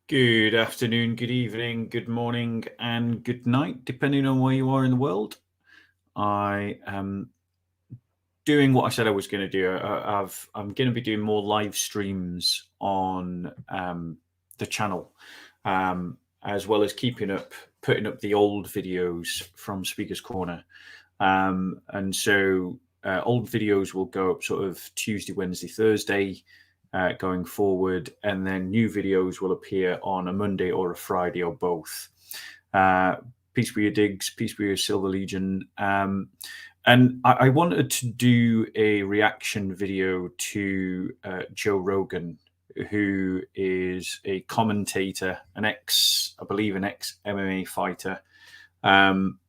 Good afternoon, good evening, good morning, and good night, depending on where you are in the world. I am doing what I said I was going to do. I'm going to be doing more live streams on the channel, as well as putting up the old videos from Speaker's Corner. And so old videos will go up sort of Tuesday, Wednesday, Thursday, going forward, and then new videos will appear on a Monday or a Friday or both. Peace be your digs, peace be your Silver Legion. And I wanted to do a reaction video to Joe Rogan, who is a commentator, an ex-MMA fighter from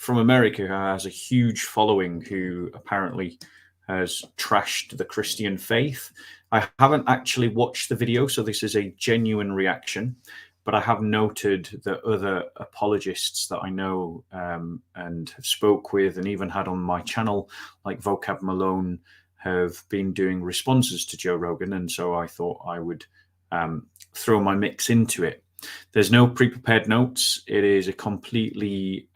America, who has a huge following, who apparently has trashed the Christian faith. I haven't actually watched the video, so this is a genuine reaction, but I have noted that other apologists that I know and have spoke with and even had on my channel, like Vocab Malone, have been doing responses to Joe Rogan, and so I thought I would throw my mix into it. There's no pre-prepared notes. It is a completely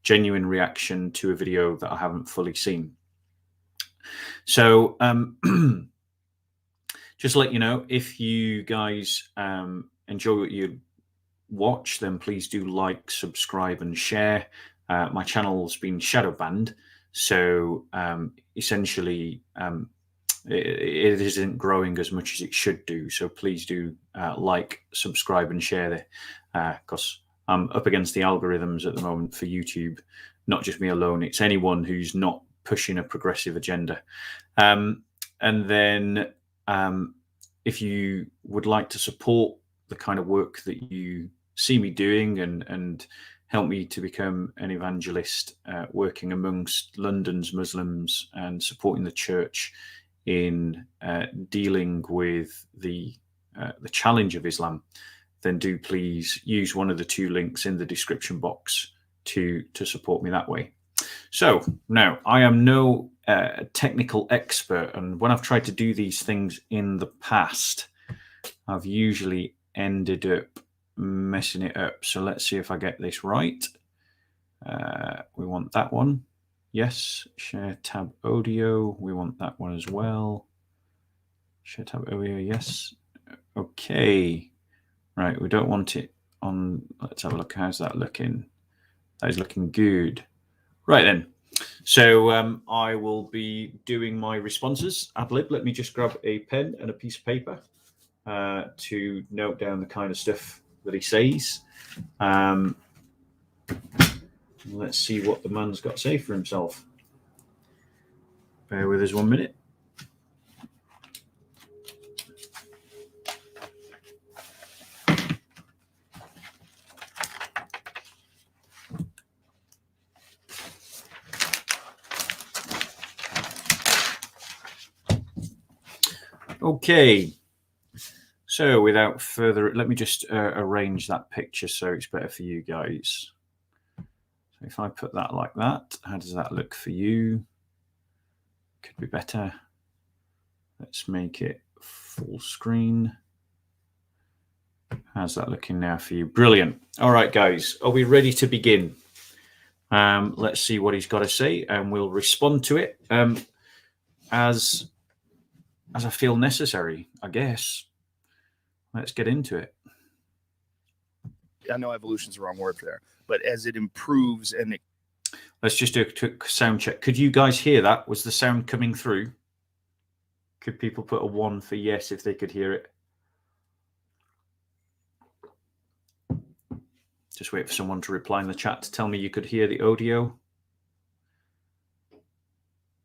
genuine reaction to a video that I haven't fully seen. So just to let you know, if you guys enjoy what you watch, then please do like, subscribe, and share. My channel's been shadow banned, so essentially it isn't growing as much as it should do. So please do like, subscribe, and share there, because I'm up against the algorithms at the moment for YouTube. Not just me alone; it's anyone who's not pushing a progressive agenda. And then if you would like to support the kind of work that you see me doing and help me to become an evangelist working amongst London's Muslims and supporting the church in dealing with the challenge of Islam, then do please use one of the two links in the description box to support me that way. So now, I am no technical expert, and when I've tried to do these things in the past, I've usually ended up messing it up. So let's see if I get this right. We want that one. Yes. Share tab audio. We want that one as well. Share tab audio. Yes. Okay. Right. We don't want it on. Let's have a look. How's that looking? That is looking good. Right then. So I will be doing my responses ad lib. Let me just grab a pen and a piece of paper to note down the kind of stuff that he says. Let's see what the man's got to say for himself. Bear with us 1 minute. Okay, so without further, let me just arrange that picture so it's better for you guys. So if I put that like that, how does that look for you? Could be better. Let's make it full screen. How's that looking now for you? Brilliant. All right, guys, are we ready to begin? Let's see what he's got to say, and we'll respond to it as I feel necessary, I guess. Let's get into it. I know evolution's the wrong word for there, but as it improves and it... Let's just do a quick sound check. Could you guys hear that? Was the sound coming through? Could people put a 1 for yes if they could hear it? Just wait for someone to reply in the chat to tell me you could hear the audio.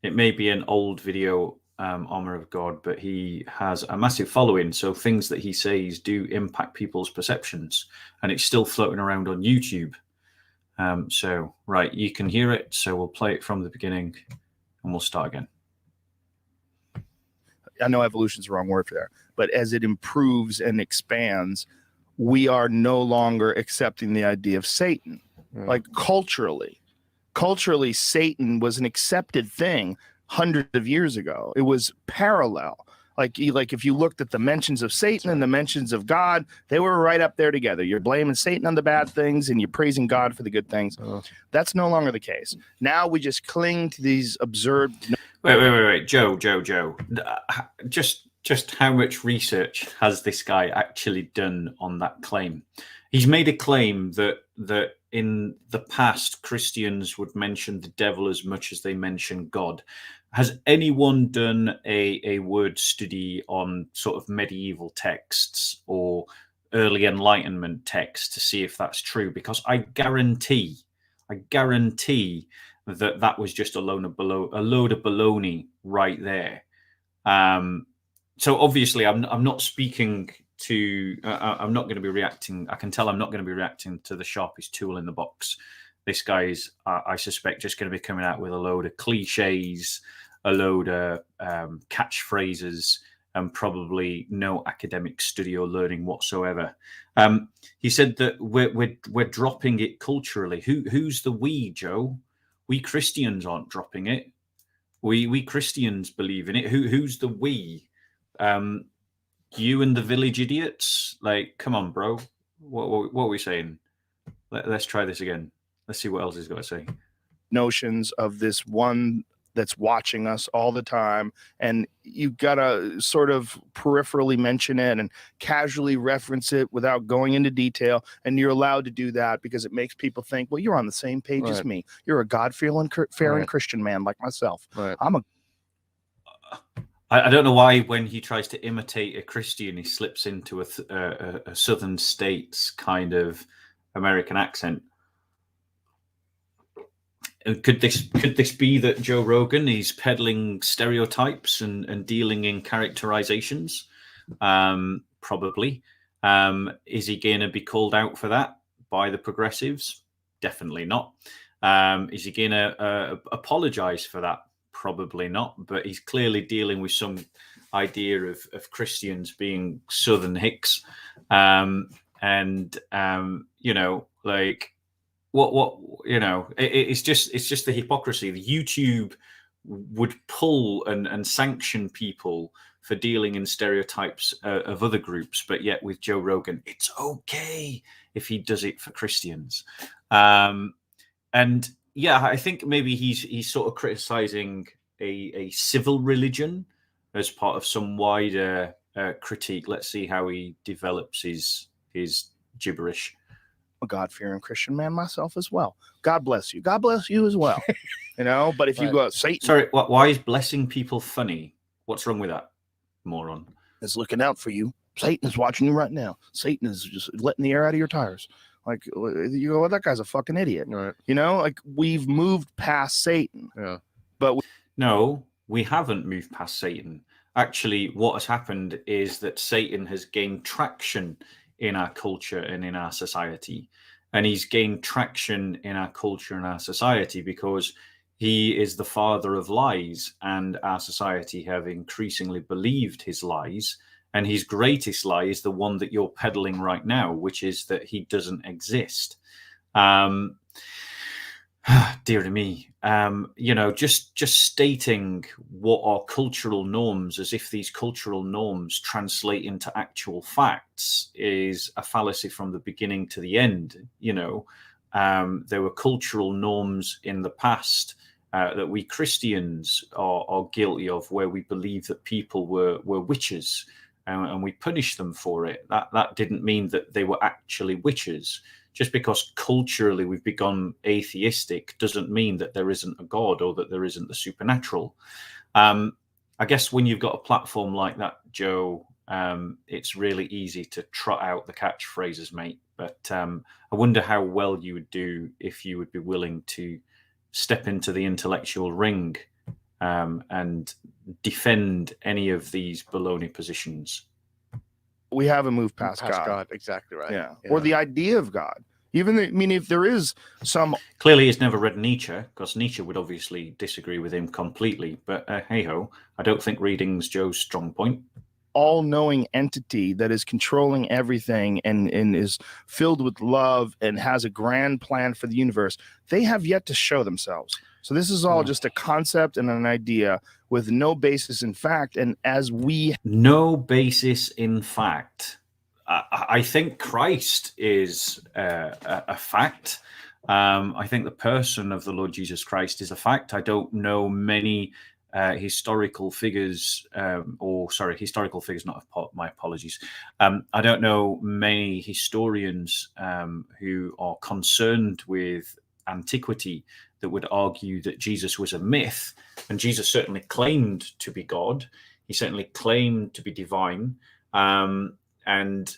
It may be an old video, Armor of God, but he has a massive following. So things that he says do impact people's perceptions, and it's still floating around on YouTube. So, right, you can hear it. So we'll play it from the beginning and we'll start again. I know evolution is the wrong word for that, but as it improves and expands, we are no longer accepting the idea of Satan. Like culturally, Satan was an accepted thing hundreds of years ago. It was parallel. Like if you looked at the mentions of Satan and the mentions of God, they were right up there together. You're blaming Satan on the bad things and you're praising God for the good things. That's no longer the case. Now we just cling to these absurd. Wait, Joe. Just how much research has this guy actually done on that claim? He's made a claim that in the past Christians would mention the devil as much as they mention God. Has anyone done a word study on sort of medieval texts or early Enlightenment texts to see if that's true? Because I guarantee that was just a load of baloney right there. So obviously, I'm not speaking to. I'm not going to be reacting. I can tell I'm not going to be reacting to the sharpest tool in the box. This guy is, I suspect, just going to be coming out with a load of cliches, a load of catchphrases, and probably no academic study or learning whatsoever. He said that we're dropping it culturally. Who's the we, Joe? We Christians aren't dropping it. We Christians believe in it. Who's the we? You and the village idiots? Like, come on, bro. What are we saying? Let's try this again. Let's see what else he's got to say. Notions of this one that's watching us all the time, and you've got to sort of peripherally mention it and casually reference it without going into detail, and you're allowed to do that because it makes people think, well, you're on the same page as me. You're a God-fearing Christian man like myself. I don't know why when he tries to imitate a Christian, he slips into a southern states kind of American accent. Could this be that Joe Rogan is peddling stereotypes and dealing in characterizations? Probably. Is he going to be called out for that by the progressives? Definitely not. Is he going to apologize for that? Probably not. But he's clearly dealing with some idea of Christians being Southern Hicks, like. What it's just the hypocrisy. The YouTube would pull and sanction people for dealing in stereotypes of other groups, but yet with Joe Rogan, it's okay if he does it for Christians. And yeah, I think maybe he's sort of criticizing a civil religion as part of some wider critique. Let's see how he develops his gibberish. A God-fearing Christian man myself as well. God bless you. God bless you as well. But if you go Satan. Sorry, why is blessing people funny? What's wrong with that, moron? Is looking out for you. Satan is watching you right now. Satan is just letting the air out of your tires. Like, you go, well, that guy's a fucking idiot. Right. Like we've moved past Satan. Yeah. But no, we haven't moved past Satan. Actually, what has happened is that Satan has gained traction in our culture and in our society. And he's gained traction in our culture and our society because he is the father of lies, and our society have increasingly believed his lies. And his greatest lie is the one that you're peddling right now, which is that he doesn't exist. Dear me, just stating what are cultural norms as if these cultural norms translate into actual facts is a fallacy from the beginning to the end. There were cultural norms in the past that we Christians are guilty of, where we believe that people were witches, and we punish them for it. That didn't mean that they were actually witches. just because culturally we've become atheistic doesn't mean that there isn't a God or that there isn't the supernatural. I guess when you've got a platform like that, Joe, it's really easy to trot out the catchphrases, mate. But I wonder how well you would do if you would be willing to step into the intellectual ring and defend any of these baloney positions. We haven't moved past God. Exactly right. Yeah. Or the idea of God. Even I mean, if there is some, clearly he's never read Nietzsche, because Nietzsche would obviously disagree with him completely. But hey ho, I don't think reading's Joe's strong point. All-knowing entity that is controlling everything and is filled with love and has a grand plan for the universe, they have yet to show themselves. So this is all just a concept and an idea with no basis in fact. And as we no basis in fact, I think Christ is a fact. I think the person of the Lord Jesus Christ is a fact. I don't know many historical figures, historical figures, not my apologies. I don't know many historians who are concerned with antiquity that would argue that Jesus was a myth. And Jesus certainly claimed to be God. He certainly claimed to be divine. And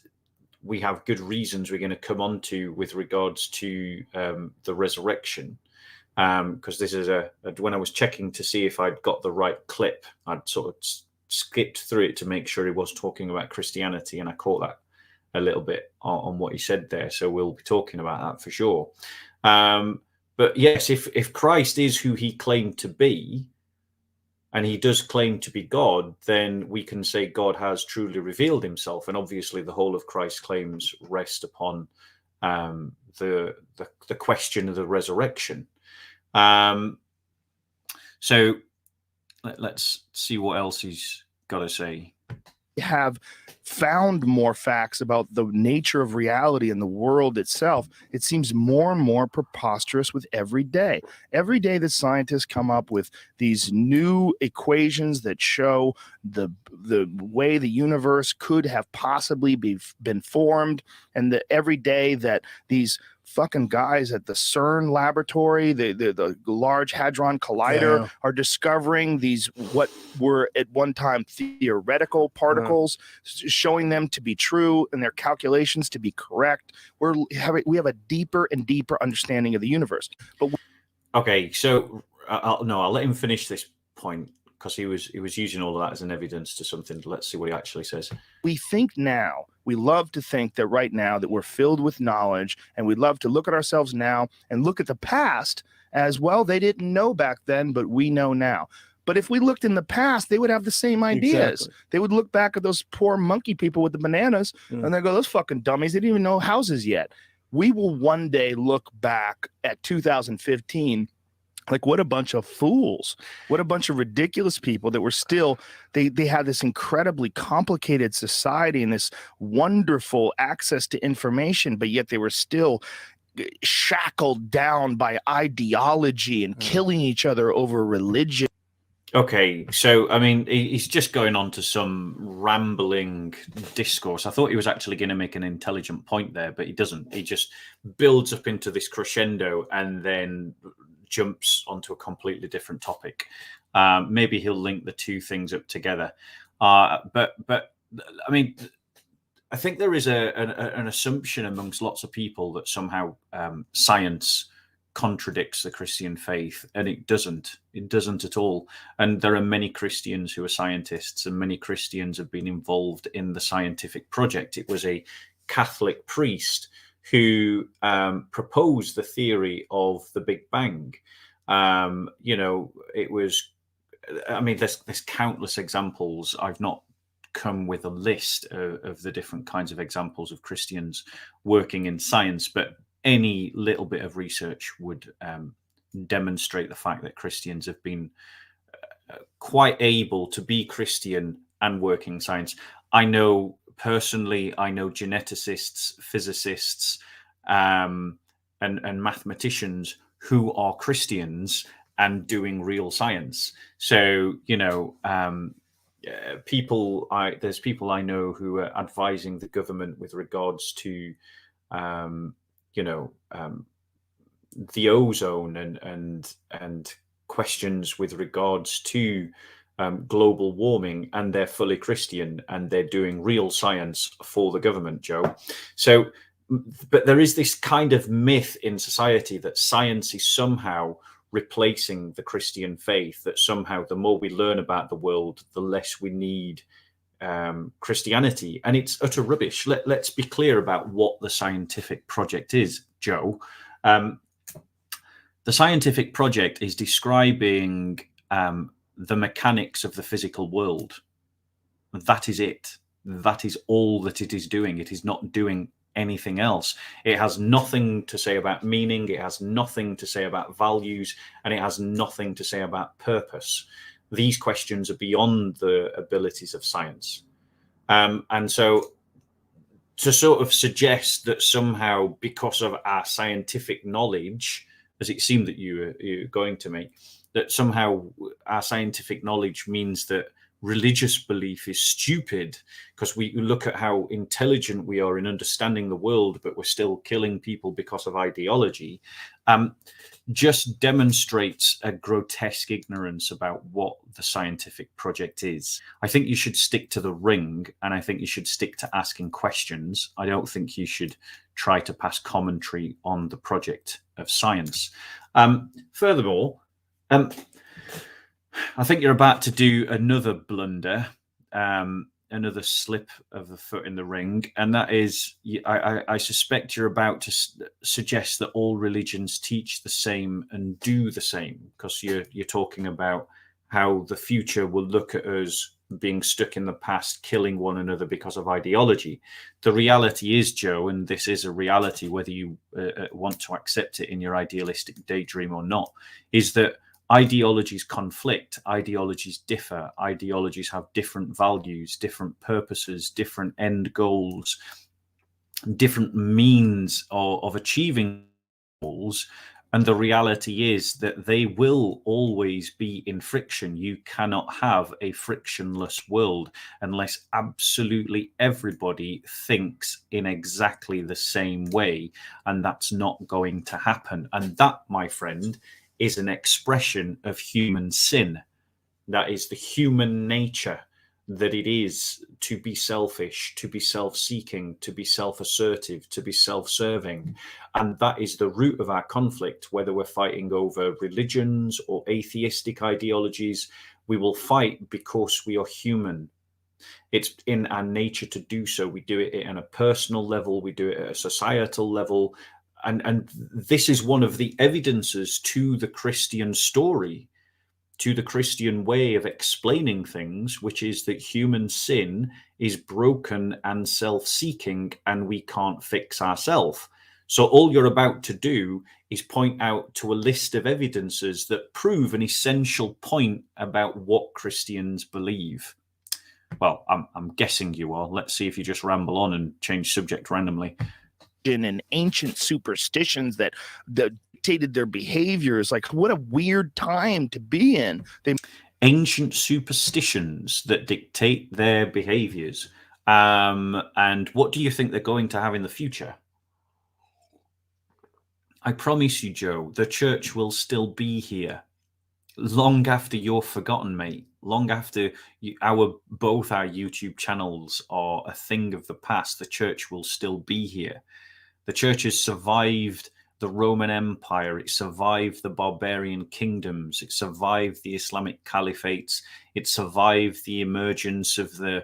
we have good reasons we're going to come on to with regards to the resurrection. Because this is when I was checking to see if I'd got the right clip, I'd sort of skipped through it to make sure he was talking about Christianity, and I caught that a little bit on what he said there. So we'll be talking about that for sure. But yes, if Christ is who he claimed to be, and he does claim to be God, then we can say God has truly revealed himself. And obviously the whole of Christ's claims rest upon the question of the resurrection. So let's see what else he's got to say. Have found more facts about the nature of reality and the world itself, it seems more and more preposterous with every day. Every day the scientists come up with these new equations that show the way the universe could have possibly been formed, and every day that these fucking guys at the CERN laboratory, the Large Hadron Collider, are discovering these what were at one time theoretical particles, showing them to be true and their calculations to be correct. We have a deeper and deeper understanding of the universe. But okay, so I'll let him finish this point, because he was using all of that as an evidence to something. Let's see what he actually says. We love to think that right now that we're filled with knowledge, and we'd love to look at ourselves now and look at the past as well. They didn't know back then, but we know now. But if we looked in the past, they would have the same ideas. Exactly. They would look back at those poor monkey people with the bananas, and they go, those fucking dummies, they didn't even know houses yet. We will one day look back at 2015 like, what a bunch of fools, what a bunch of ridiculous people that were still, they had this incredibly complicated society and this wonderful access to information, but yet they were still shackled down by ideology and killing each other over religion. Okay, so I mean, he's just going on to some rambling discourse. I thought he was actually going to make an intelligent point there, but he doesn't. He just builds up into this crescendo and then jumps onto a completely different topic. Maybe he'll link the two things up together. But I mean, I think there is an assumption amongst lots of people that somehow science contradicts the Christian faith, and it doesn't. It doesn't at all. And there are many Christians who are scientists, and many Christians have been involved in the scientific project. It was a Catholic priest who proposed the theory of the Big Bang. It was, I mean, there's countless examples. I've not come with a list of the different kinds of examples of Christians working in science, but any little bit of research would demonstrate the fact that Christians have been quite able to be Christian and work in science. I know geneticists, physicists, and mathematicians who are Christians and doing real science. So, there's people I know who are advising the government with regards to, the ozone and questions with regards to global warming, and they're fully Christian and they're doing real science for the government, Joe. So, but there is this kind of myth in society that science is somehow replacing the Christian faith, that somehow the more we learn about the world, the less we need Christianity. And it's utter rubbish. Let's be clear about what the scientific project is, Joe. The scientific project is describing the mechanics of the physical world. That is it. That is all that it is doing. It is not doing anything else. It has nothing to say about meaning. It has nothing to say about values, and it has nothing to say about purpose. These questions are beyond the abilities of science. And so to sort of suggest that somehow because of our scientific knowledge, as it seemed that you're going to make, that somehow our scientific knowledge means that religious belief is stupid because we look at how intelligent we are in understanding the world, but we're still killing people because of ideology, just demonstrates a grotesque ignorance about what the scientific project is. I think you should stick to the ring, and I think you should stick to asking questions. I don't think you should try to pass commentary on the project of science. Furthermore, I think you're about to do another blunder, another slip of the foot in the ring, and that is, I suspect you're about to suggest that all religions teach the same and do the same, because you're talking about how the future will look at us being stuck in the past, killing one another because of ideology. The reality is, Joe, and this is a reality whether you want to accept it in your idealistic daydream or not, is that ideologies conflict, ideologies differ, ideologies have different values, different purposes, different end goals, different means of achieving goals. And the reality is that they will always be in friction. You cannot have a frictionless world unless absolutely everybody thinks in exactly the same way. And that's not going to happen. And that, my friend, is an expression of human sin. That is the human nature, that it is to be selfish, to be self-seeking, to be self-assertive, to be self-serving. And that is the root of our conflict, whether we're fighting over religions or atheistic ideologies. We will fight because we are human. It's in our nature to do so. We do it on a personal level, we do it at a societal level. And this is one of the evidences to the Christian story, to the Christian way of explaining things, which is that human sin is broken and self-seeking, and we can't fix ourselves. So all you're about to do is point out to a list of evidences that prove an essential point about what Christians believe. Well, I'm guessing you are. Let's see if you just ramble on and change subject randomly. And ancient superstitions that dictated their behaviors. Like, what a weird time to be in. Ancient superstitions that dictate their behaviors. And what do you think they're going to have in the future? I promise you, Joe, the church will still be here long after you're forgotten, mate. Long after both our YouTube channels are a thing of the past, the church will still be here. The church has survived the Roman Empire. It survived the barbarian kingdoms. It survived the Islamic caliphates. It survived the emergence of the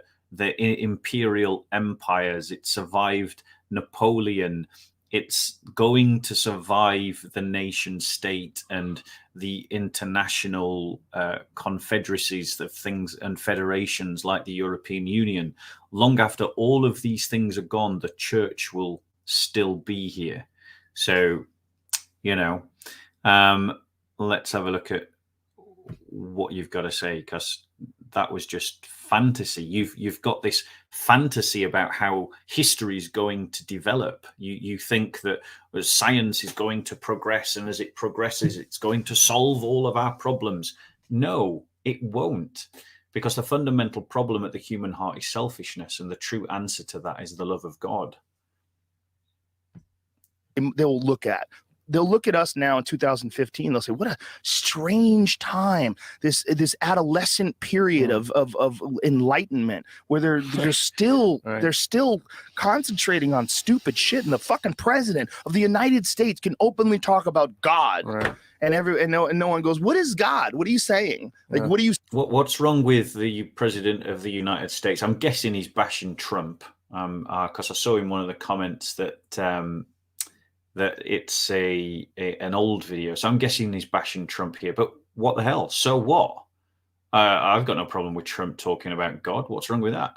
imperial empires. It survived Napoleon. It's going to survive the nation state and the international confederacies of things and federations like the European Union. Long after all of these things are gone, the church will still be here. So, let's have a look at what you've got to say, because that was just fantasy. You've got this fantasy about how history is going to develop. You think that science is going to progress, and as it progresses, it's going to solve all of our problems. No, it won't, because the fundamental problem at the human heart is selfishness, and the true answer to that is the love of God. they'll look at. They'll look at us now in 2015. They'll say, "What a strange time! This adolescent period of enlightenment, where they're still Right. they're still concentrating on stupid shit, and the fucking president of the United States can openly talk about God, Right. and no one goes, what is God? What are you saying? Like, Yeah. what are you? What's wrong with the president of the United States? I'm guessing he's bashing Trump, because I saw in one of the comments that that it's an old video. So I'm guessing he's bashing Trump here. But what the hell? So what? I've got no problem with Trump talking about God. What's wrong with that?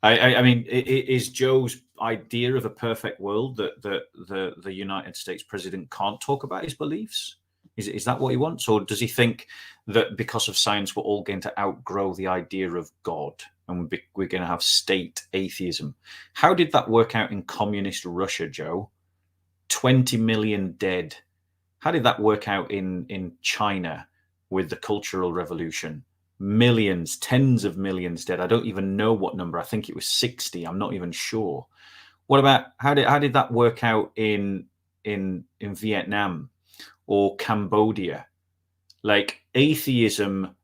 I mean, is Joe's idea of a perfect world that the United States president can't talk about his beliefs? Is that what he wants? Or does he think that because of science, we're all going to outgrow the idea of God and we're going to have state atheism? How did that work out in communist Russia, Joe? 20 million dead. How did that work out in China with the Cultural Revolution? Millions, tens of millions dead. I don't even know what number. I think it was 60. I'm not even sure. What about how did that work out in Vietnam or Cambodia? Like, atheism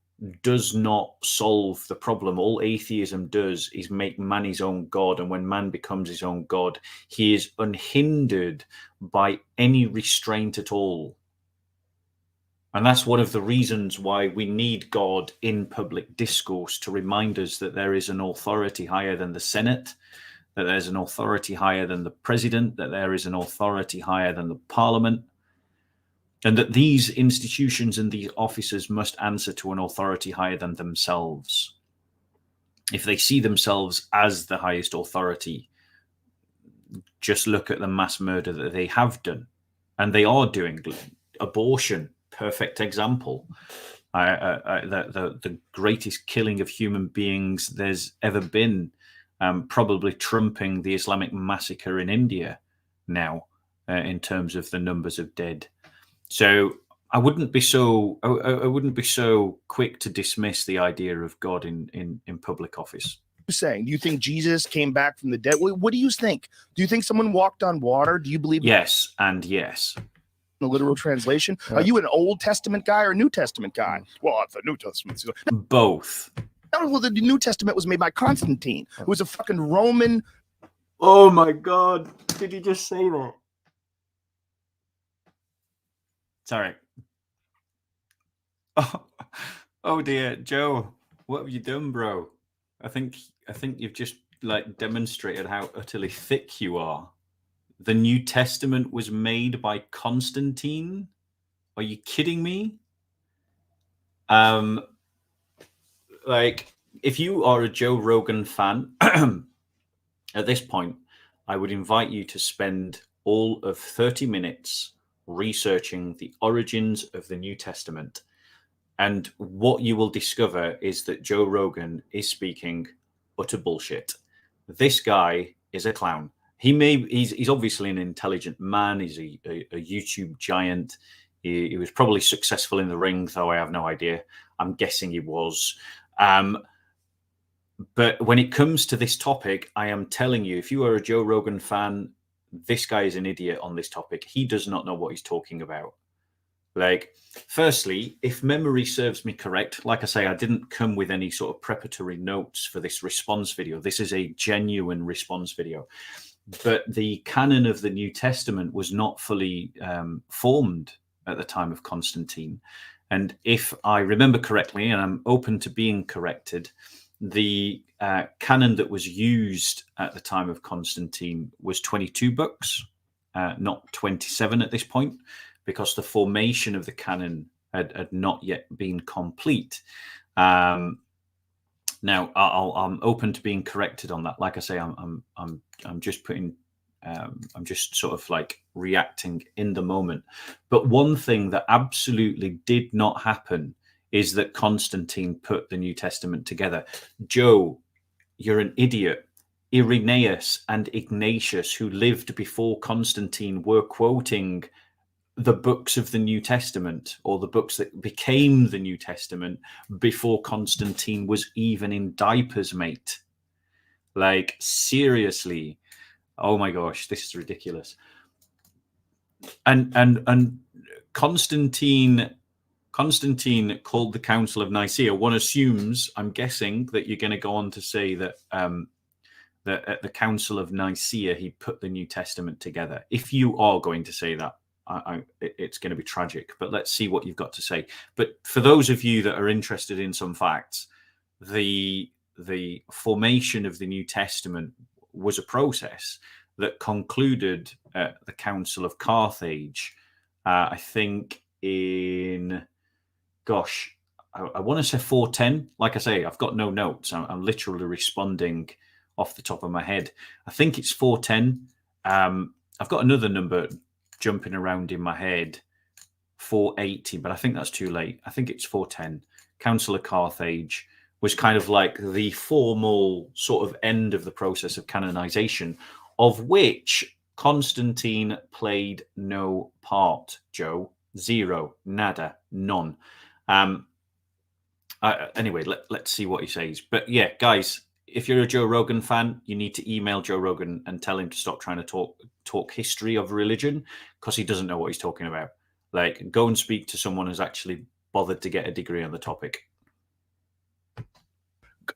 does not solve the problem. All atheism does is make man his own God, and when man becomes his own God, he is unhindered by any restraint at all. And that's one of the reasons why we need God in public discourse, to remind us that there is an authority higher than the Senate, that there's an authority higher than the president, that there is an authority higher than the parliament, and that these institutions and these officers must answer to an authority higher than themselves. If they see themselves as the highest authority, just look at the mass murder that they have done, and they are doing. Abortion, perfect example. The greatest killing of human beings there's ever been, probably trumping the Islamic massacre in India now, in terms of the numbers of dead. So I wouldn't be so quick to dismiss the idea of God in public office. Saying, do you think Jesus came back from the dead? What do you think? Do you think someone walked on water? Do you believe? Yes, and yes. The literal translation. Are you an Old Testament guy or a New Testament guy? Well, it's the New Testament. Both. Well, the New Testament was made by Constantine, who was a fucking Roman. Oh my God! Did you just say that? Sorry. Oh dear, Joe, what have you done, bro? I think you've just like demonstrated how utterly thick you are. The New Testament was made by Constantine? Are you kidding me? Like, if you are a Joe Rogan fan, at this point, I would invite you to spend all of 30 minutes researching the origins of the New Testament. And what you will discover is that Joe Rogan is speaking utter bullshit. This guy is a clown. He's obviously an intelligent man. He's a YouTube giant. He was probably successful in the ring, though I have no idea. I'm guessing he was. But when it comes to this topic, I am telling you, if you are a Joe Rogan fan, this guy is an idiot on this topic. He does not know what he's talking about. Like, firstly, if memory serves me correct, like I say, I didn't come with any sort of preparatory notes for this response video. This is a genuine response video. But the canon of the New Testament was not fully formed at the time of Constantine. And if I remember correctly, and I'm open to being corrected, the canon that was used at the time of Constantine was 22 books, not 27 at this point, because the formation of the canon had not yet been complete. Now, I'm open to being corrected on that. Like I say, I'm just putting, I'm just sort of like reacting in the moment. But one thing that absolutely did not happen is that Constantine put the New Testament together. Joe, you're an idiot. Irenaeus and Ignatius, who lived before Constantine, were quoting the books of the New Testament, or the books that became the New Testament, before Constantine was even in diapers, mate. Like, seriously. Oh my gosh, this is ridiculous. And Constantine called the Council of Nicaea. One assumes, I'm guessing, that you're going to go on to say that that at the Council of Nicaea he put the New Testament together. If you are going to say that, it's going to be tragic. But let's see what you've got to say. But for those of you that are interested in some facts, the formation of the New Testament was a process that concluded at the Council of Carthage. I think in, gosh, I want to say 410. Like I say, I've got no notes. I'm literally responding off the top of my head. I think it's 410. I've got another number jumping around in my head, 480, but I think that's too late. I think it's 410. Council of Carthage was kind of like the formal sort of end of the process of canonization, of which Constantine played no part, Joe. Zero, nada, none. Anyway, let's see what he says. But yeah, guys, if you're a Joe Rogan fan, you need to email Joe Rogan and tell him to stop trying to talk history of religion, because he doesn't know what he's talking about. Like, go and speak to someone who's actually bothered to get a degree on the topic.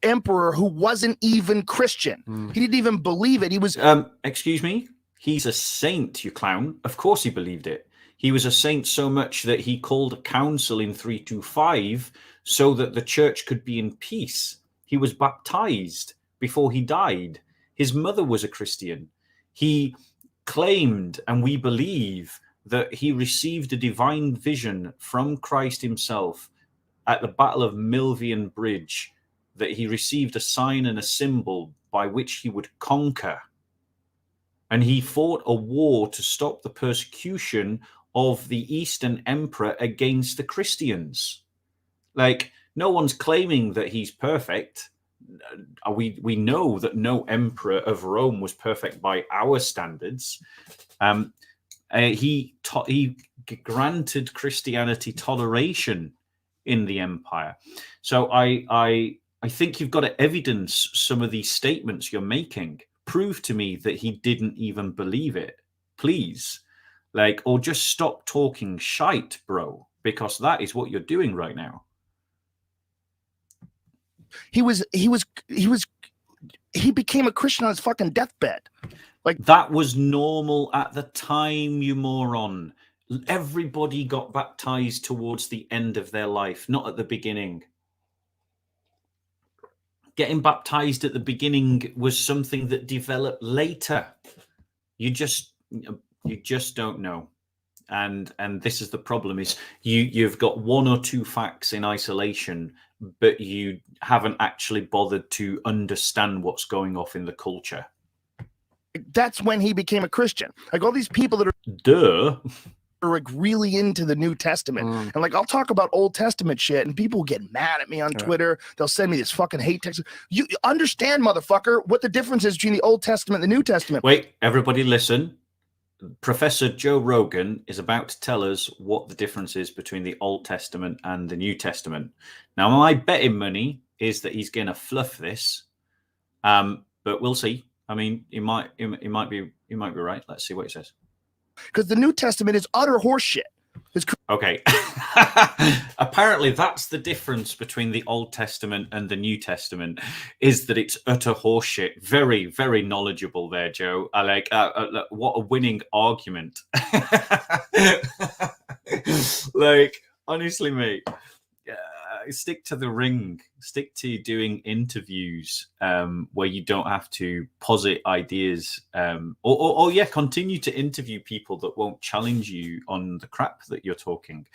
Emperor who wasn't even Christian. He didn't even believe it. He was excuse me, he's a saint, you clown. Of course he believed it. He was a saint so much that he called a council in 325 so that the church could be in peace. He was baptized before he died. His mother was a Christian. He claimed, and we believe, that he received a divine vision from Christ himself at the Battle of Milvian Bridge, that he received a sign and a symbol by which he would conquer. And he fought a war to stop the persecution of the Eastern Emperor against the Christians. Like, no one's claiming that he's perfect. We know that no emperor of Rome was perfect by our standards. He granted Christianity toleration in the empire. So I think you've got to evidence some of these statements you're making. Prove to me that he didn't even believe it, please. Like, or just stop talking shite, bro, because that is what you're doing right now. He became a Christian on his fucking deathbed. Like, that was normal at the time, you moron. Everybody got baptized towards the end of their life, not at the beginning. Getting baptized at the beginning was something that developed later. You just don't know. And this is the problem, is you've got one or two facts in isolation, but you haven't actually bothered to understand what's going off in the culture. That's when he became a Christian. Like, all these people that are like really into the New Testament, and like, I'll talk about Old Testament shit and people get mad at me on Twitter. They'll send me this fucking hate text. You understand, motherfucker, what the difference is between the Old Testament and the New Testament. Wait, everybody listen. Professor Joe Rogan is about to tell us what the difference is between the Old Testament and the New Testament. Now, my betting money is that he's going to fluff this, but we'll see. I mean, he might be right. Let's see what he says. Because the New Testament is utter horseshit. Okay. Apparently, that's the difference between the Old Testament and the New Testament, is that it's utter horseshit. Very, very knowledgeable there, Joe. I like what a winning argument. Like, honestly, mate, stick to the ring. Stick to doing interviews where you don't have to posit ideas, or continue to interview people that won't challenge you on the crap that you're talking.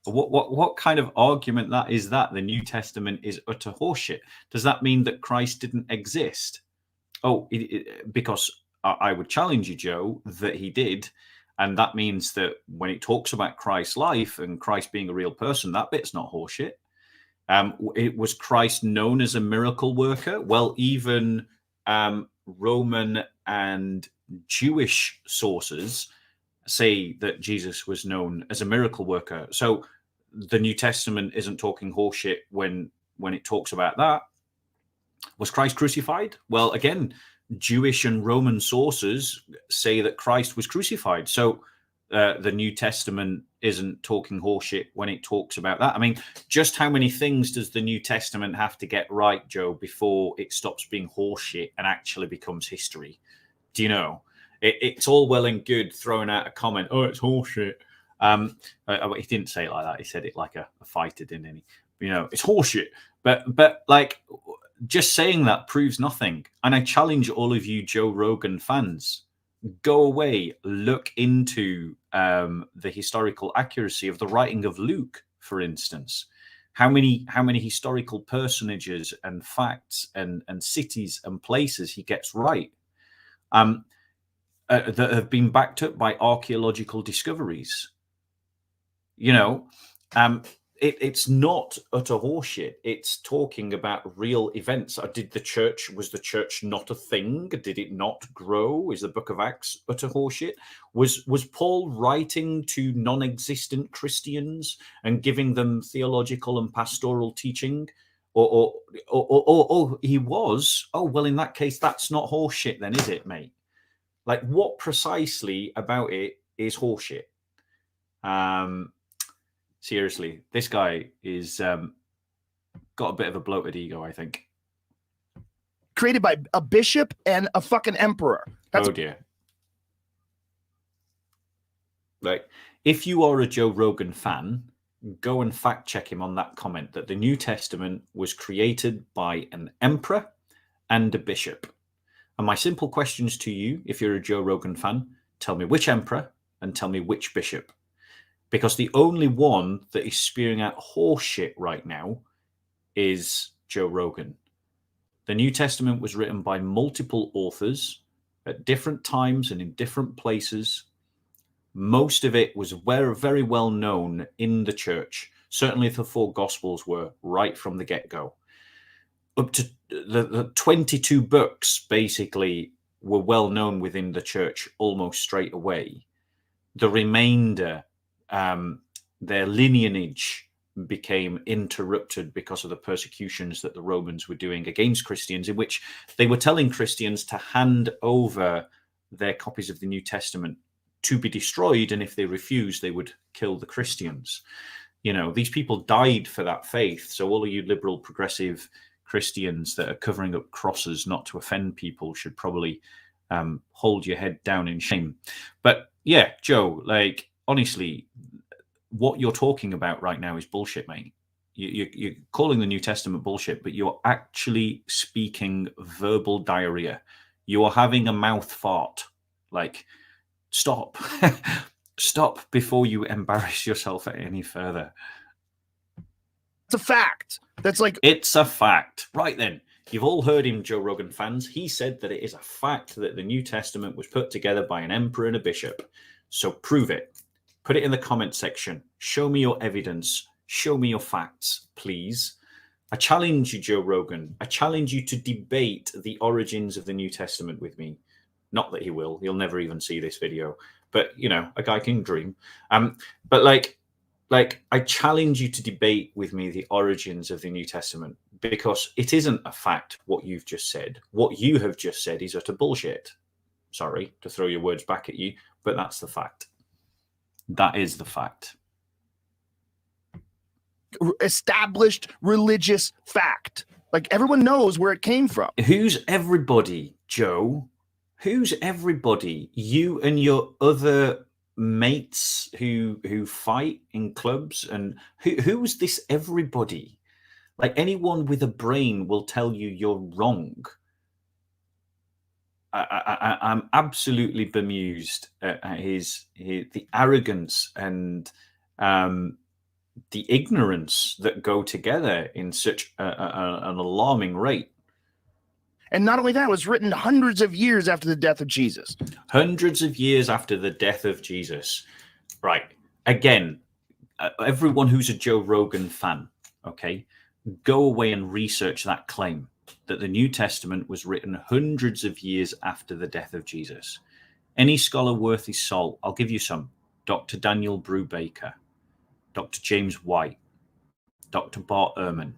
What kind of argument that is, that the New Testament is utter horseshit? Does that mean that Christ didn't exist? Because I would challenge you, Joe, that he did. And that means that when it talks about Christ's life and Christ being a real person, that bit's not horseshit. It was Christ known as a miracle worker. Well, even Roman and Jewish sources say that Jesus was known as a miracle worker. So the New Testament isn't talking horseshit when it talks about that. Was Christ crucified? Well, again, Jewish and Roman sources say that Christ was crucified. So the New Testament isn't talking horseshit when it talks about that. I mean, just how many things does the New Testament have to get right, Joe, before it stops being horseshit and actually becomes history? Do you know? It's all well and good throwing out a comment, oh, it's horseshit. He didn't say it like that. He said it like a fighter, didn't he? You know, it's horseshit. But like, just saying that proves nothing. And I challenge all of you Joe Rogan fans, go away, look into the historical accuracy of the writing of Luke, for instance. How many historical personages and facts and cities and places he gets right, that have been backed up by archaeological discoveries. You know, it's not utter horseshit. It's talking about real events. Was the church not a thing? Did it not grow? Is the Book of Acts utter horseshit? Was Paul writing to non-existent Christians and giving them theological and pastoral teaching? Or he was? Oh, well, in that case, that's not horseshit then, is it, mate? Like, what precisely about it is horseshit? Seriously, this guy is got a bit of a bloated ego, I think. Created by a bishop and a fucking emperor. Oh dear. Like, if you are a Joe Rogan fan, go and fact check him on that comment that the New Testament was created by an emperor and a bishop. And my simple questions to you, if you're a Joe Rogan fan, tell me which emperor and tell me which bishop. Because the only one that is spewing out horseshit right now is Joe Rogan. The New Testament was written by multiple authors at different times and in different places. Most of it was very well known in the church. Certainly the four Gospels were right from the get-go. Up to the 22 books, basically, were well known within the church almost straight away. The remainder, their lineage became interrupted because of the persecutions that the Romans were doing against Christians, in which they were telling Christians to hand over their copies of the New Testament to be destroyed, and if they refused, they would kill the Christians. You know, these people died for that faith. So all of you liberal, progressive Christians that are covering up crosses not to offend people should probably hold your head down in shame. But yeah, Joe, like, honestly, what you're talking about right now is bullshit, mate. You're calling the New Testament bullshit, but you're actually speaking verbal diarrhea. You are having a mouth fart. Like, stop. Stop before you embarrass yourself any further. It's a fact. That's like... It's a fact. Right then. You've all heard him, Joe Rogan fans. He said that it is a fact that the New Testament was put together by an emperor and a bishop. So prove it. Put it in the comment section. Show me your evidence. Show me your facts, please. I challenge you, Joe Rogan. I challenge you to debate the origins of the New Testament with me. Not that he will. He'll never even see this video. But, you know, a guy can dream. But like, I challenge you to debate with me the origins of the New Testament, because it isn't a fact what you've just said. What you have just said is utter bullshit. Sorry to throw your words back at you, but that's the fact. That is the fact. Established religious fact. Like, everyone knows where it came from. Who's everybody, Joe? Who's everybody? You and your other mates who fight in clubs? And who's this everybody? Like, anyone with a brain will tell you you're wrong. I'm absolutely bemused at the arrogance and the ignorance that go together in such an alarming rate. And not only that, it was written hundreds of years after the death of Jesus. Hundreds of years after the death of Jesus. Right. Again, everyone who's a Joe Rogan fan, okay, go away and research that claim that the New Testament was written hundreds of years after the death of Jesus. Any scholar worth his salt, I'll give you some. Dr. Daniel Brubaker, Dr. James White, Dr. Bart Ehrman,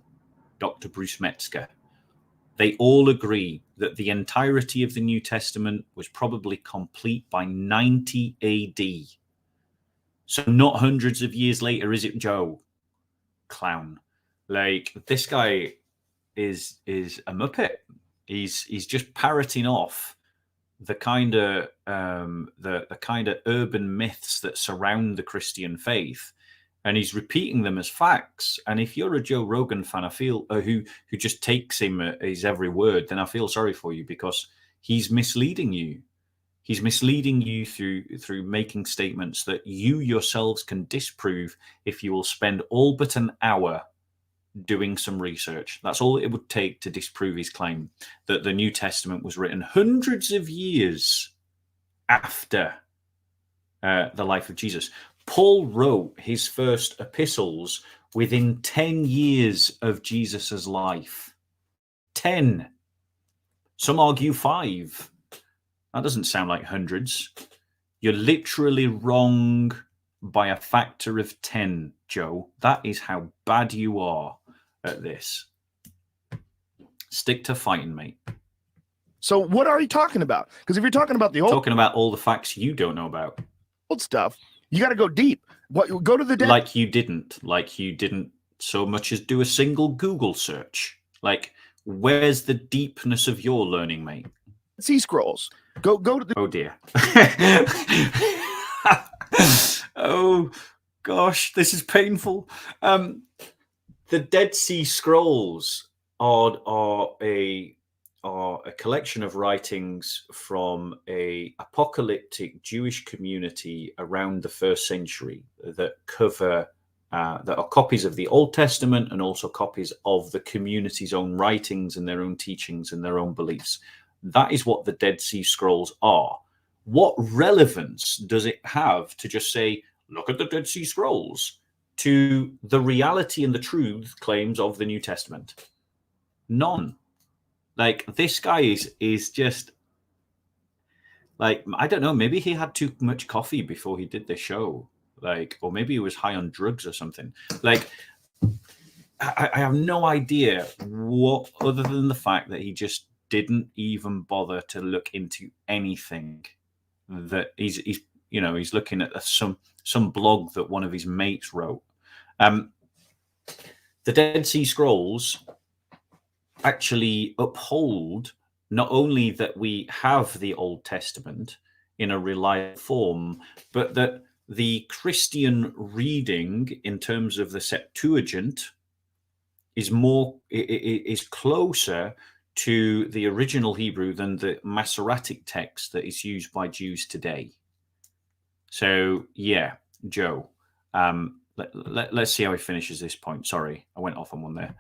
Dr. Bruce Metzger. They all agree that the entirety of the New Testament was probably complete by 90 AD. So not hundreds of years later, is it, Joe? Clown. Like, this guy is a muppet. He's just parroting off the kind of the kind of urban myths that surround the Christian faith, and he's repeating them as facts. And if you're a Joe Rogan fan, I feel who just takes him at his every word, then I feel sorry for you, because he's misleading you. He's misleading you through making statements that you yourselves can disprove if you will spend all but an hour doing some research. That's all it would take to disprove his claim that the New Testament was written hundreds of years after the life of Jesus. Paul wrote his first epistles within 10 years of Jesus's life. 10. Some argue 5. That doesn't sound like hundreds. You're literally wrong by a factor of 10, Joe. That is how bad you are at this. Stick to fighting, mate. So what are you talking about? Because if you're talking about the old, talking about all the facts you don't know about, old stuff, you got to go deep. What? Go to the dead. Like you didn't so much as do a single Google search. Like, where's the deepness of your learning, mate? Sea Scrolls. Go to the. Oh dear. Oh gosh, this is painful. The Dead Sea Scrolls are a collection of writings from a apocalyptic Jewish community around the 1st century that cover that are copies of the Old Testament and also copies of the community's own writings and their own teachings and their own beliefs. That is what the Dead Sea Scrolls are. What relevance does it have to just say, look at the Dead Sea Scrolls, to the reality and the truth claims of the New Testament? None. Like, this guy is just like, I don't know, maybe he had too much coffee before he did the show, like, or maybe he was high on drugs or something. Like, I have no idea what, other than the fact that he just didn't even bother to look into anything that he's looking at some blog that one of his mates wrote. The Dead Sea Scrolls actually uphold not only that we have the Old Testament in a reliable form, but that the Christian reading in terms of the Septuagint is closer to the original Hebrew than the Masoretic text that is used by Jews today. So yeah, Joe, let's see how he finishes this point. Sorry, I went off on one there.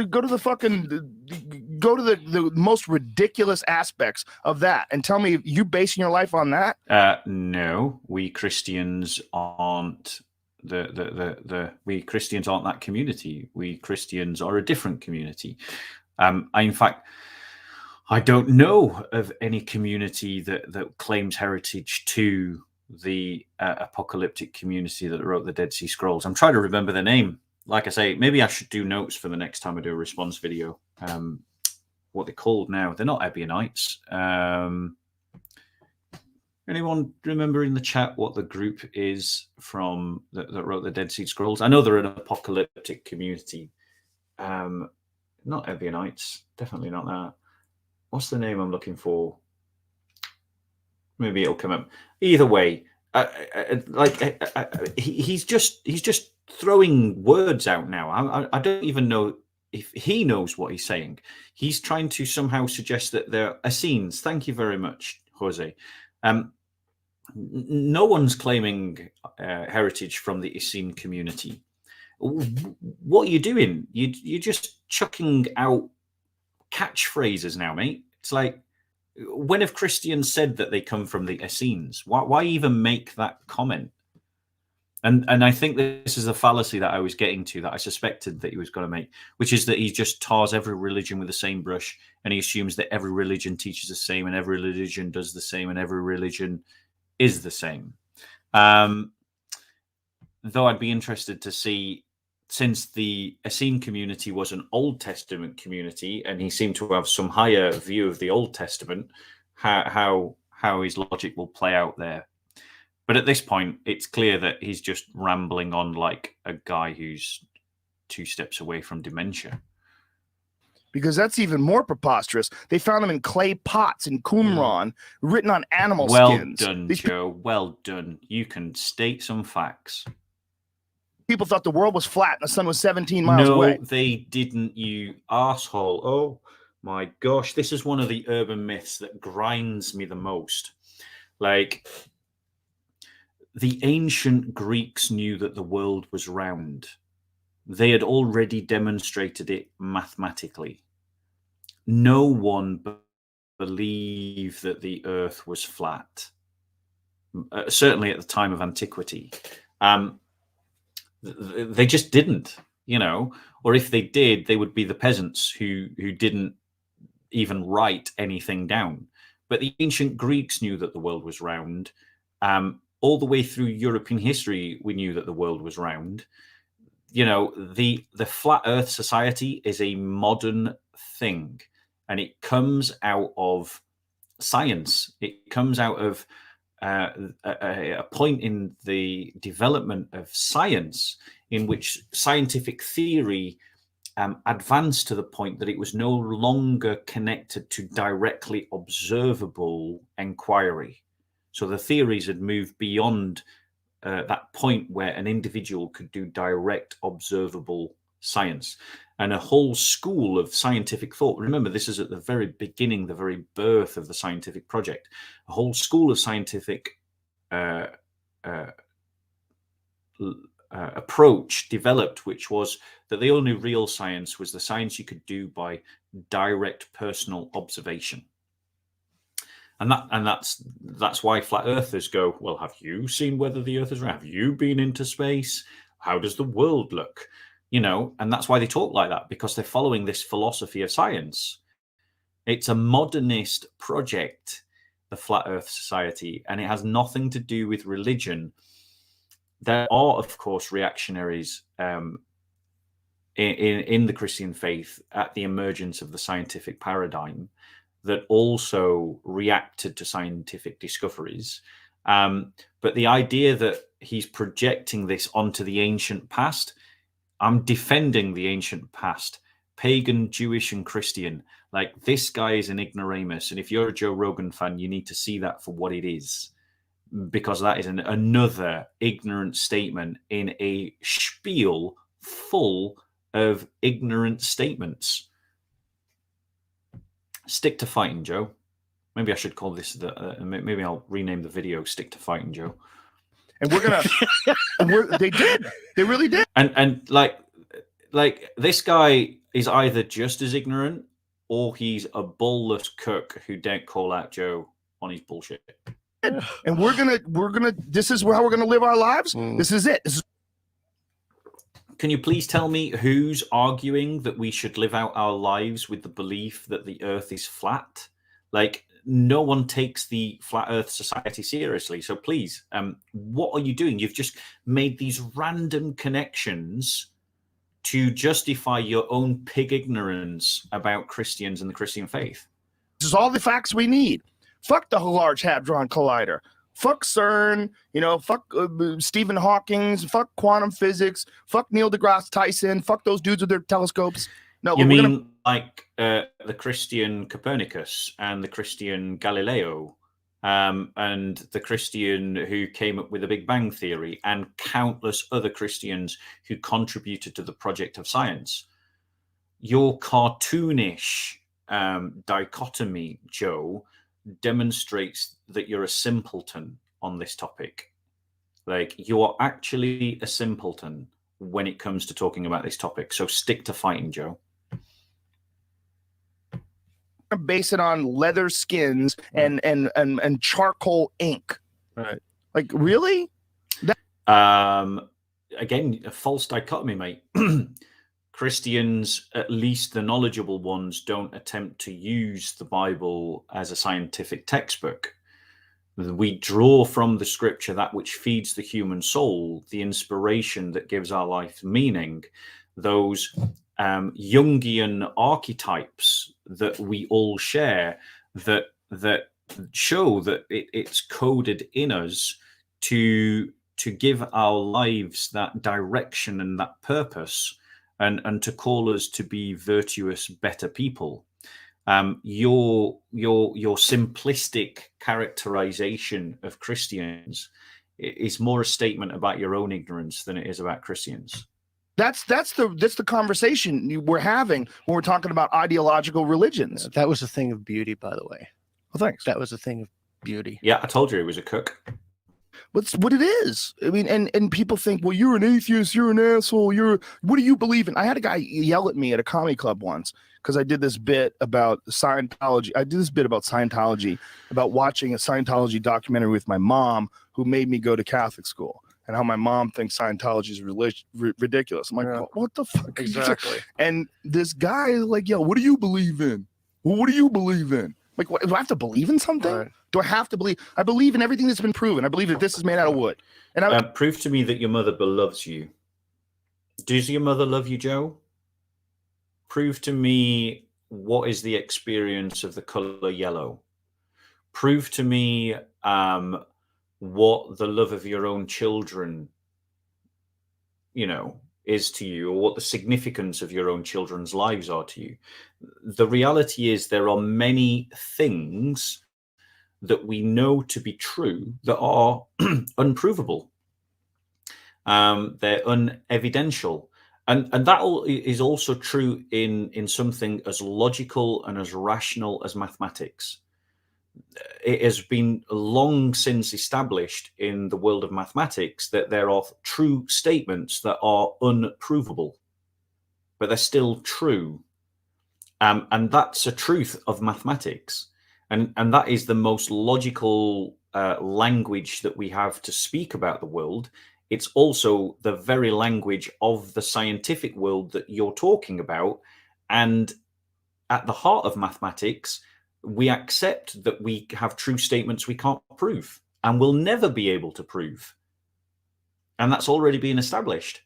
Go to the most ridiculous aspects of that and tell me, you basing your life on that? No, we Christians aren't we Christians aren't that community. We Christians are a different community. In fact, I don't know of any community that claims heritage to the apocalyptic community that wrote the Dead Sea Scrolls. I'm trying to remember the name. Like I say, maybe I should do notes for the next time I do a response video. What they're called now? They're not Ebionites. Anyone remember in the chat what the group is from that wrote the Dead Sea Scrolls? I know they're an apocalyptic community. Not Ebionites. Definitely not that. What's the name I'm looking for? Maybe it'll come up. Either way, he's just throwing words out now. I don't even know if he knows what he's saying. He's trying to somehow suggest that they're Essenes. Thank you very much, Jose. No one's claiming heritage from the Essene community. What are you doing? You're just chucking out catchphrases now, mate. It's like, when have Christians said that they come from the Essenes? Why even make that comment? And I think this is a fallacy that I was getting to, that I suspected that he was going to make, which is that he just tars every religion with the same brush, and he assumes that every religion teaches the same, and every religion does the same, and every religion is the same. Though I'd be interested to see, since the Essene community was an Old Testament community, and he seemed to have some higher view of the Old Testament, how his logic will play out there. But at this point, it's clear that he's just rambling on like a guy who's 2 steps away from dementia. Because that's even more preposterous. They found them in clay pots in Qumran, written on animal skins. Well done, Joe. Well done. You can state some facts. People thought the world was flat and the sun was 17 miles away. No, they didn't, you arsehole. Oh my gosh, this is one of the urban myths that grinds me the most. Like, the ancient Greeks knew that the world was round. They had already demonstrated it mathematically. No one believed that the earth was flat, certainly at the time of antiquity. They just didn't, you know, or if they did, they would be the peasants who didn't even write anything down. But the ancient Greeks knew that the world was round. All the way through European history, we knew that the world was round. You know, the flat Earth society is a modern thing, and it comes out of science. It comes out of a point in the development of science in which scientific theory advanced to the point that it was no longer connected to directly observable inquiry. So the theories had moved beyond that point where an individual could do direct observable science. And a whole school of scientific thought, remember, this is at the very beginning, the very birth of the scientific project, a whole school of scientific approach developed, which was that the only real science was the science you could do by direct personal observation. And that's why flat earthers go, well, have you seen whether the earth is round? Have you been into space? How does the world look? You know, and that's why they talk like that, because they're following this philosophy of science. It's a modernist project, the Flat Earth Society, and it has nothing to do with religion. There are, of course, reactionaries in the Christian faith at the emergence of the scientific paradigm that also reacted to scientific discoveries. But the idea that he's projecting this onto the ancient past, I'm defending the ancient past, pagan, Jewish, and Christian. Like, this guy is an ignoramus. And if you're a Joe Rogan fan, you need to see that for what it is, because that is another ignorant statement in a spiel full of ignorant statements. Stick to fighting, Joe. Maybe I should call this maybe I'll rename the video "Stick to Fighting, Joe." And we're gonna. They did. They really did. And like this guy is either just as ignorant or he's a bullless cook who don't call out Joe on his bullshit. And we're gonna. This is how we're gonna live our lives. This is it. Can you please tell me who's arguing that we should live out our lives with the belief that the earth is flat? Like, no one takes the Flat Earth Society seriously. So please, what are you doing? You've just made these random connections to justify your own pig ignorance about Christians and the Christian faith. This is all the facts we need. Fuck the Large Hadron Collider. Fuck CERN, you know, fuck Stephen Hawking, fuck quantum physics, fuck Neil deGrasse Tyson, fuck those dudes with their telescopes. No, you mean like the Christian Copernicus and the Christian Galileo and the Christian who came up with the Big Bang Theory and countless other Christians who contributed to the project of science. Your cartoonish dichotomy, Joe, demonstrates that you're a simpleton on this topic. Like, you are actually a simpleton when it comes to talking about this topic. So stick to fighting, Joe. Base it on leather skins and charcoal ink. Right. Like, really? Again, a false dichotomy, mate. Christians, at least the knowledgeable ones, don't attempt to use the Bible as a scientific textbook. We draw from the scripture that which feeds the human soul, the inspiration that gives our life meaning, those Jungian archetypes that we all share, that show that it's coded in us to give our lives that direction and that purpose, and to call us to be virtuous, better people. Your simplistic characterization of Christians is more a statement about your own ignorance than it is about Christians. That's the conversation we're having when we're talking about ideological religions. That was a thing of beauty, by the way. Well, thanks. That was a thing of beauty. Yeah, I told you it was a cook. What's what it is. I mean, and people think, well, you're an atheist, you're an asshole, what do you believe in? I had a guy yell at me at a comedy club once because I did this bit about Scientology. I did this bit about Scientology, about watching a Scientology documentary with my mom, who made me go to Catholic school, and how my mom thinks Scientology is ridiculous. I'm like, Yeah. what the fuck? Exactly. And this guy is like, yo, what do you believe in? Well, what do you believe in? Like, what, do I have to believe in something? Right. Do I have to believe? I believe in everything that's been proven. I believe that this is made out of wood. And Prove to me that your mother loves you. Does your mother love you, Joe? Prove to me what is the experience of the color yellow. Prove to me what the love of your own children, is to you, or what the significance of your own children's lives are to you. The reality is there are many things that we know to be true that are unprovable. They're unevidential. And that is also true in something as logical and as rational as mathematics. It has been long since established in the world of mathematics that there are true statements that are unprovable, but they're still true. And that's a truth of mathematics. And that is the most logical language that we have to speak about the world. It's also the very language of the scientific world that you're talking about. And at the heart of mathematics, we accept that we have true statements we can't prove and will never be able to prove. And that's already been established.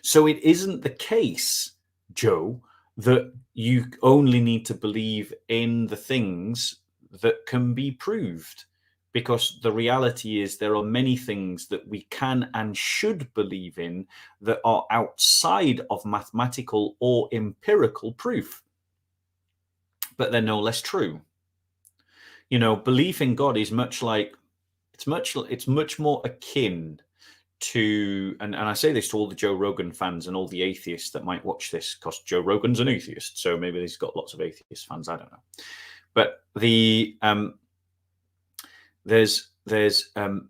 So it isn't the case, Joe, that you only need to believe in the things that can be proved, because the reality is there are many things that we can and should believe in that are outside of mathematical or empirical proof, but they're no less true. Belief in God is much more akin to, and I say this to all the Joe Rogan fans and all the atheists that might watch this, because Joe Rogan's an atheist, so maybe he's got lots of atheist fans, I don't know. But there's a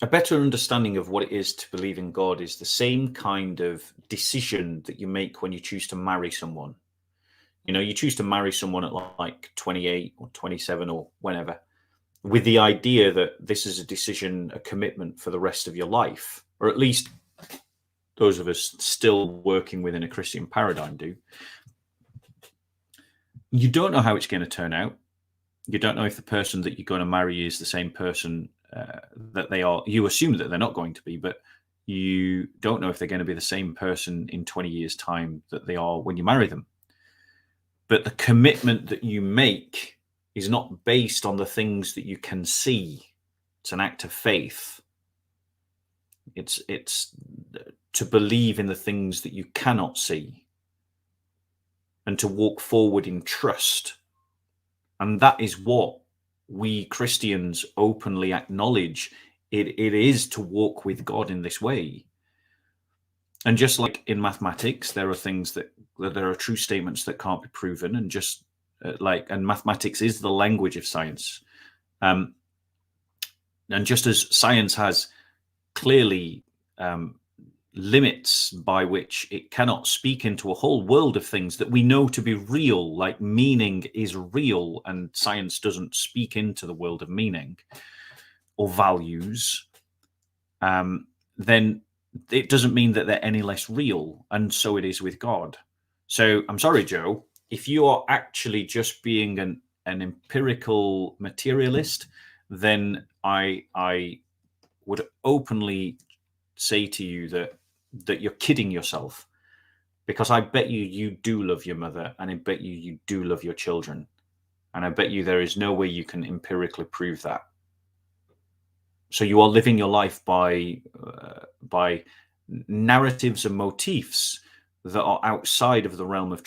better understanding of what it is to believe in God is the same kind of decision that you make when you choose to marry someone. You choose to marry someone at like 28 or 27 or whenever, with the idea that this is a decision, a commitment for the rest of your life, or at least those of us still working within a Christian paradigm do. You don't know how it's going to turn out. You don't know if the person that you're going to marry is the same person that they are. You assume that they're not going to be, but you don't know if they're going to be the same person in 20 years' time that they are when you marry them. But the commitment that you make is not based on the things that you can see. It's an act of faith. It's to believe in the things that you cannot see and to walk forward in trust. And that is what we Christians openly acknowledge. It is to walk with God in this way. And just like in mathematics, there are things that there are true statements that can't be proven, and just and mathematics is the language of science. And just as science has clearly limits by which it cannot speak into a whole world of things that we know to be real, like meaning is real, and science doesn't speak into the world of meaning or values, then it doesn't mean that they're any less real. And so it is with God. So I'm sorry, Joe, if you are actually just being an empirical materialist, then I would openly say to you that you're kidding yourself, because I bet you do love your mother, and I bet you do love your children, and I bet you there is no way you can empirically prove that. So you are living your life by narratives and motifs that are outside of the realm of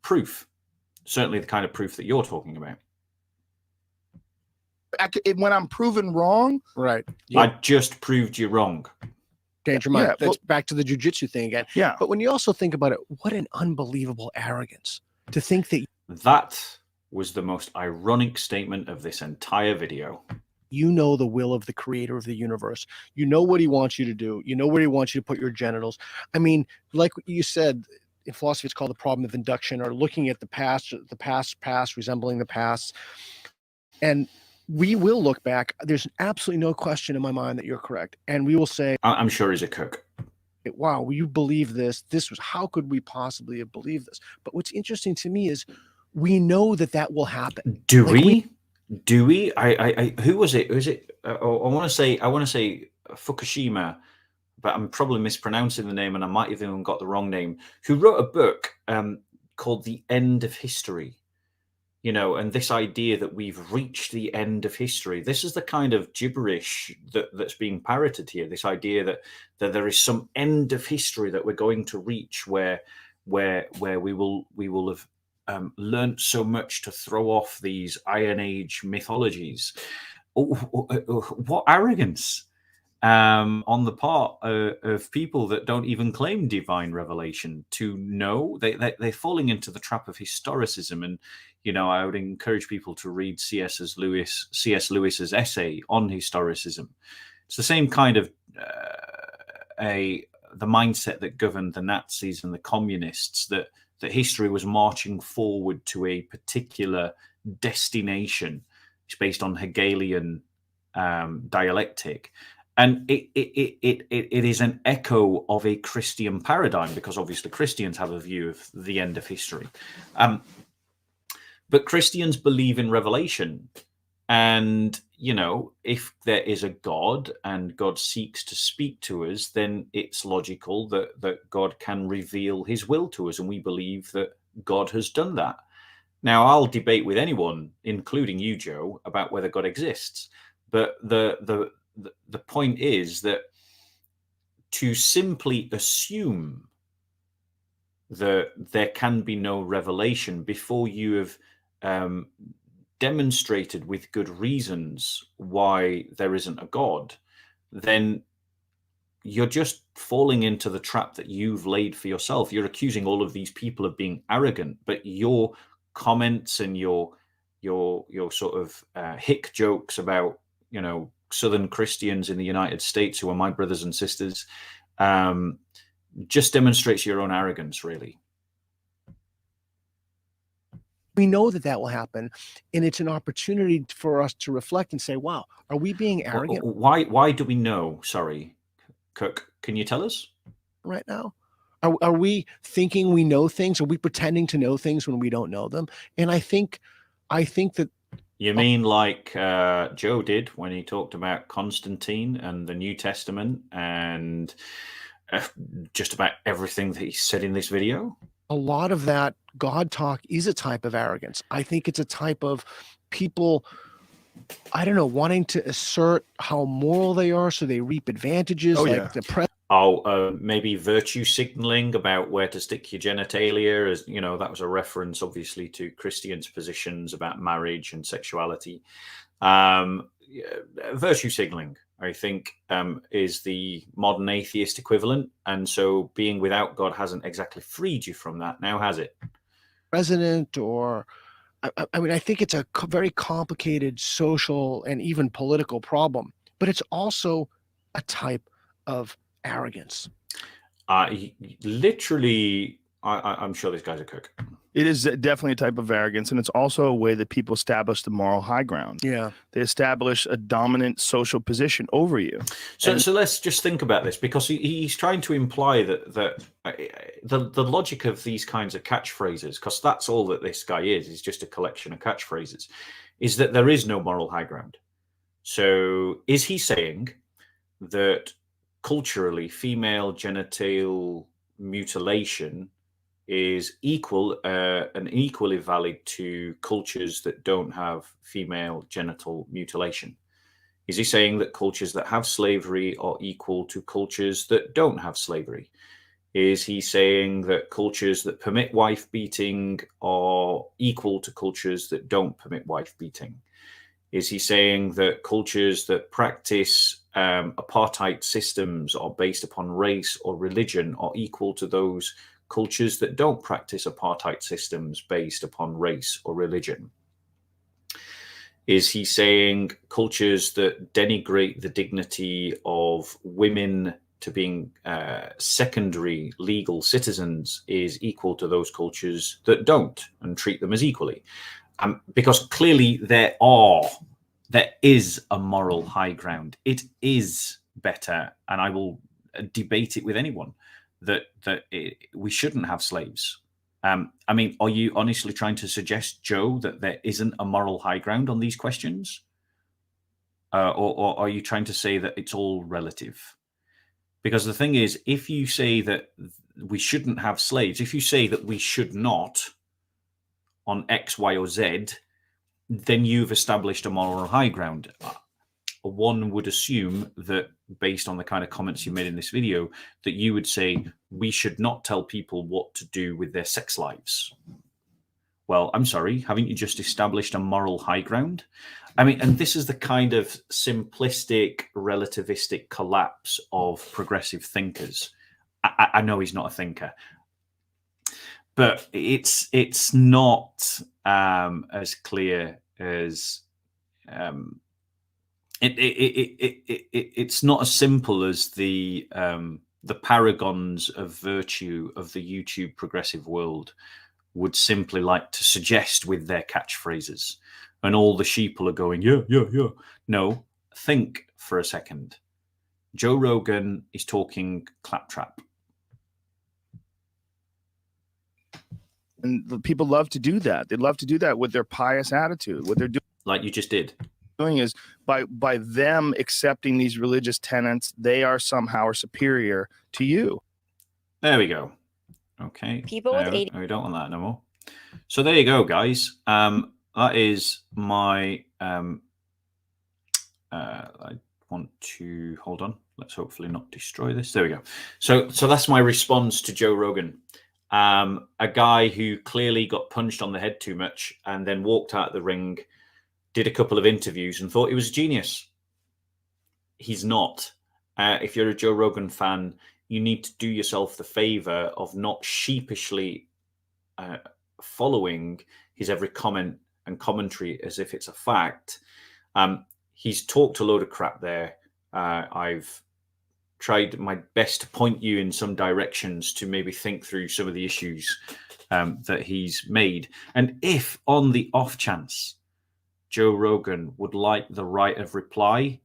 proof. Certainly the kind of proof that you're talking about. When I'm proven wrong, Right. I just proved you wrong. Change your mind. Yeah, That's back to the jujitsu thing again. yeah. But when you also think about it, what an unbelievable arrogance to think that That was the most ironic statement of this entire video. you know the will of the creator of the universe. You know what he wants you to do. You know where he wants you to put your genitals. I mean, like you said, in philosophy, it's called the problem of induction, or looking at the past resembling the past. And we will look back. There's absolutely no question in my mind that you're correct. And we will say, I'm sure he's a cook. wow, you believe this? How could we possibly have believed this? But what's interesting to me is we know that will happen. Do we? Do we? Who was it? Was it? I want to say Fukushima, but I'm probably mispronouncing the name, and I might have even got the wrong name. Who wrote a book called "The End of History"? You know, and this idea that we've reached the end of history. This is the kind of gibberish that's being parroted here. This idea that there is some end of history that we're going to reach, where we will have learnt so much to throw off these Iron Age mythologies. What arrogance on the part of people that don't even claim divine revelation to know. They're falling into the trap of historicism. And, you know, I would encourage people to read C.S. Lewis's essay on historicism. It's the same kind of the mindset that governed the Nazis and the communists, that history was marching forward to a particular destination. It's based on Hegelian dialectic. And it is an echo of a Christian paradigm, because obviously Christians have a view of the end of history. But Christians believe in revelation. And, you know, if there is a God and God seeks to speak to us, then it's logical that God can reveal his will to us. And we believe that God has done that. Now, I'll debate with anyone, including you, Joe, about whether God exists. But the point is that to simply assume that there can be no revelation before you have demonstrated with good reasons why there isn't a God, then you're just falling into the trap that you've laid for yourself. You're accusing all of these people of being arrogant, but your comments and your sort of hick jokes about, you know, Southern Christians in the United States who are my brothers and sisters just demonstrates your own arrogance, really. We know that will happen, and it's an opportunity for us to reflect and say, wow, are we being arrogant? Why do we know? Sorry, Cook, can you tell us? Right now? Are we thinking we know things? Are we pretending to know things when we don't know them? And I think that... You mean like Joe did when he talked about Constantine and the New Testament and just about everything that he said in this video? A lot of that God talk is a type of arrogance. I think it's a type of people, I don't know, wanting to assert how moral they are so they reap advantages. Maybe virtue signaling about where to stick your genitalia. As you know, that was a reference, obviously, to Christians' positions about marriage and sexuality. Virtue signaling, I think, is the modern atheist equivalent. And so being without God hasn't exactly freed you from that now, has it? President, or I mean, I think it's a very complicated social and even political problem, but it's also a type of arrogance. Literally, I'm sure this guy's a cook. It is definitely a type of arrogance, and it's also a way that people establish the moral high ground. Yeah, they establish a dominant social position over you. So let's just think about this, because he's trying to imply that the logic of these kinds of catchphrases, because that's all that this guy is just a collection of catchphrases, is that there is no moral high ground. So is he saying that culturally female genital mutilation is equal and equally valid to cultures that don't have female genital mutilation? Is he saying that cultures that have slavery are equal to cultures that don't have slavery? Is he saying that cultures that permit wife beating are equal to cultures that don't permit wife beating? Is he saying that cultures that practice apartheid systems are based upon race or religion are equal to those cultures that don't practice apartheid systems based upon race or religion? Is he saying cultures that denigrate the dignity of women to being secondary legal citizens is equal to those cultures that don't and treat them as equally? Because clearly there is a moral high ground. It is better, and I will debate it with anyone, that we shouldn't have slaves. I mean, are you honestly trying to suggest, Joe, that there isn't a moral high ground on these questions? Or are you trying to say that it's all relative? Because the thing is, if you say that we shouldn't have slaves, if you say that we should not on X, Y, or Z, then you've established a moral high ground. One would assume that, based on the kind of comments you made in this video, that you would say we should not tell people what to do with their sex lives. Well, I'm sorry, haven't you just established a moral high ground? I mean, and this is the kind of simplistic, relativistic collapse of progressive thinkers. I know he's not a thinker, but it's not as clear as it's not as simple as the paragons of virtue of the YouTube progressive world would simply like to suggest with their catchphrases, and all the sheeple are going, yeah, yeah, yeah. No, think for a second. Joe Rogan is talking claptrap. And the people love to do that. They love to do that with their pious attitude. What they're doing, like you just did, is by them accepting these religious tenets, they are somehow superior to you. There we go. Okay. People with ADHD. We don't want that no more. So there you go, guys. That is my. I want to hold on. Let's hopefully not destroy this. There we go. So that's my response to Joe Rogan, a guy who clearly got punched on the head too much and then walked out of the ring, did a couple of interviews and thought he was a genius. He's not. If you're a Joe Rogan fan, you need to do yourself the favor of not sheepishly following his every comment and commentary as if it's a fact. He's talked a load of crap there. I've tried my best to point you in some directions to maybe think through some of the issues that he's made. And if on the off chance Joe Rogan would like the right of reply,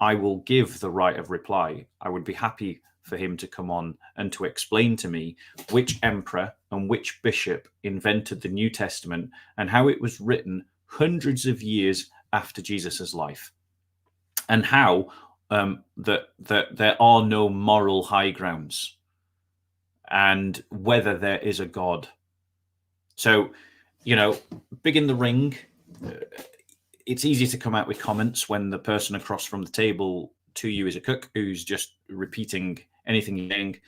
I will give the right of reply. I would be happy for him to come on and to explain to me which emperor and which bishop invented the New Testament and how it was written hundreds of years after Jesus's life, and how that there are no moral high grounds, and whether there is a God. So, big in the ring. It's easy to come out with comments when the person across from the table to you is a cook who's just repeating anything you're saying.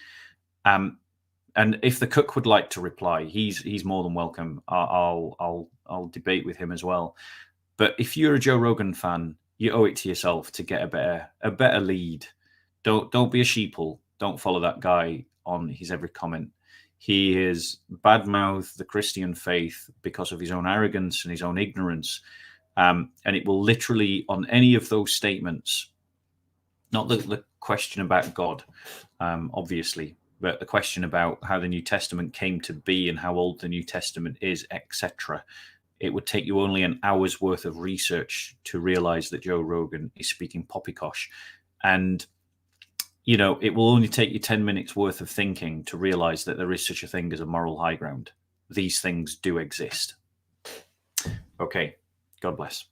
And if the cook would like to reply, he's more than welcome. I'll debate with him as well. But if you're a Joe Rogan fan, you owe it to yourself to get a better lead. Don't be a sheeple. Don't follow that guy on his every comment. He is badmouthed the Christian faith because of his own arrogance and his own ignorance. And it will literally, on any of those statements, not the question about God, obviously, but the question about how the New Testament came to be and how old the New Testament is, etc. It would take you only an hour's worth of research to realize that Joe Rogan is speaking poppycock. And, it will only take you 10 minutes worth of thinking to realize that there is such a thing as a moral high ground. These things do exist. Okay. God bless.